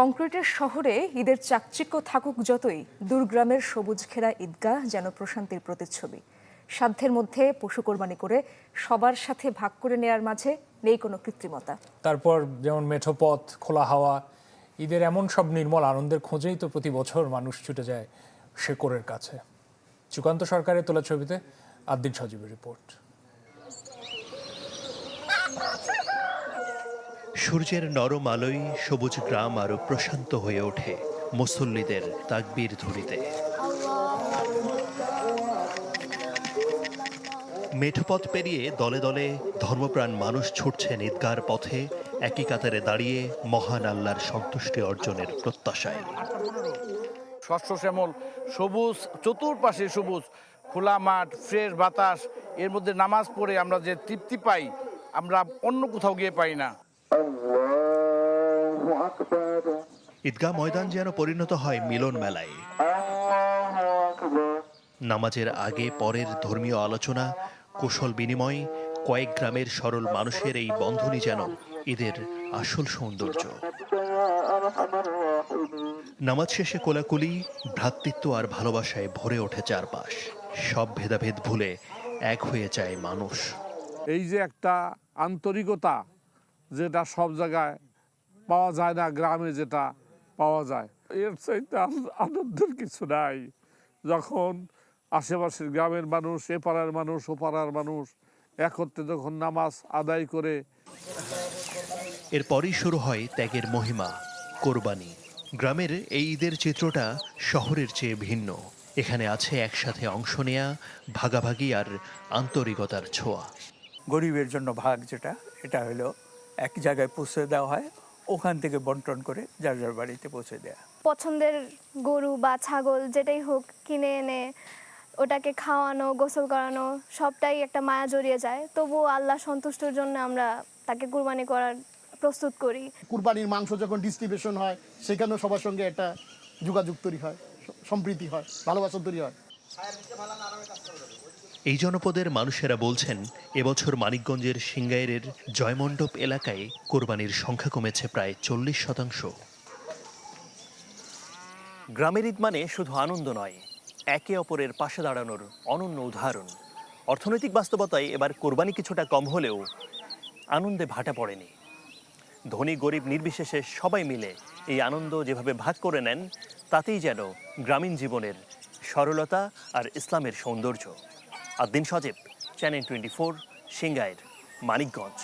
কংক্রিটের শহরে ঈদের চাকচিক্য থাকুক যতই, দূরগ্রামের সবুজ ঘেরা ঈদগাহ যেন প্রশান্তির প্রতিচ্ছবি। সাধ্যের মধ্যে পশু কোরবানি করে সবার সাথে ভাগ করে নেয়ার মাঝে নেই কোনো কৃত্রিমতা। তারপর যেমন মেঠো পথ, খোলা হাওয়া, ঈদের এমন সব নির্মল আনন্দের খোঁজেই তো প্রতি বছর মানুষ ছুটে যায় শেকড়ের কাছে। সুকান্ত সরকারের তোলা ছবিতে আদ্দিন সজীবের রিপোর্ট। সূর্যের নরম আলোয় সবুজ গ্রাম আরো প্রশান্ত হয়ে ওঠে মুসল্লিদের তাকবীর ধ্বনিতে। মেঠোপথ পেরিয়ে দলে দলে ধর্মপ্রাণ মানুষ ছুটছেন ঈদগাহর পথে, একই কাতারে দাঁড়িয়ে মহান আল্লাহর সন্তুষ্টি অর্জনের প্রত্যাশায়। শস্য শ্যামল, সবুজ, চতুর্পাশে সবুজ, খোলা মাঠ, ফ্রেশ বাতাস, এর মধ্যে নামাজ পড়ে আমরা যে তৃপ্তি পাই, আমরা অন্য কোথাও গিয়ে পাই না। ঈদগাহ ময়দান যেন পরিণত হয় মিলন মেলায়। নামাজের আগে পরের ধর্মীয় আলোচনা, কুশল বিনিময়, কয়েক গ্রামের সরল মানুষের এই বন্ধনই যেন ঈদের আসল সৌন্দর্য। নামাজ শেষে কোলাকুলি, ভ্রাতৃত্ব আর ভালোবাসায় ভরে ওঠে চারপাশ। সব ভেদাভেদ ভুলে এক হয়ে যায় মানুষ। এই যে একটা আন্তরিকতা, যেটা সব জায়গায় পাওয়া যায় না, গ্রামে যেটা পাওয়া যায়, এর চাইতে আনন্দের কিছু নাই। যখন আশেপাশের গ্রামের মানুষ, এ পাড়ার মানুষ, ও পাড়ার মানুষ একত্রে যখন নামাজ আদায় করে। এরপরই শুরু হয় ত্যাগের মহিমা, কোরবানি। গ্রামের এই ঈদের চিত্রটা শহরের চেয়ে ভিন্ন। এখানে আছে একসাথে অংশ নেয়া, ভাগাভাগি আর আন্তরিকতার ছোঁয়া। গরিবের জন্য ভাগ যেটা, এটা হলো এক জায়গায় পৌঁছে দেওয়া হয়, ওখান থেকে বন্টন করে যার যার বাড়িতে পৌঁছে দেওয়া। পছন্দের গরু বা ছাগল যেটাই হোক কিনে এনে ওটাকে খাওয়ানো, গোসল করানো, সবটাই একটা মায়া জড়িয়ে যায়। তবুও আল্লাহ সন্তুষ্টির জন্য আমরা তাকে কুরবানি করার প্রস্তুত করি। কুরবানির মাংস যখন ডিস্ট্রিবিউশন হয়, সেখানেও সবার সঙ্গে একটা যোগাযোগ তৈরি হয়, সম্প্রীতি হয়, ভালোবাসা তৈরি হয়। এই জনপদের মানুষেরা বলছেন, এবছর মানিকগঞ্জের সিংগাইরের জয়মণ্ডপ এলাকায় কোরবানির সংখ্যা কমেছে প্রায় 40%। গ্রামের ঈদ মানে শুধু আনন্দ নয়, একে অপরের পাশে দাঁড়ানোর অনন্য উদাহরণ। অর্থনৈতিক বাস্তবতায় এবার কোরবানি কিছুটা কম হলেও আনন্দে ভাটা পড়েনি। ধনী গরিব নির্বিশেষে সবাই মিলে এই আনন্দ যেভাবে ভাগ করে নেন, তাতেই যেন গ্রামীণ জীবনের সরলতা আর ইসলামের সৌন্দর্য। আদ্দিন সজীব, চ্যানেল 24, সিংগাইর, মানিকগঞ্জ।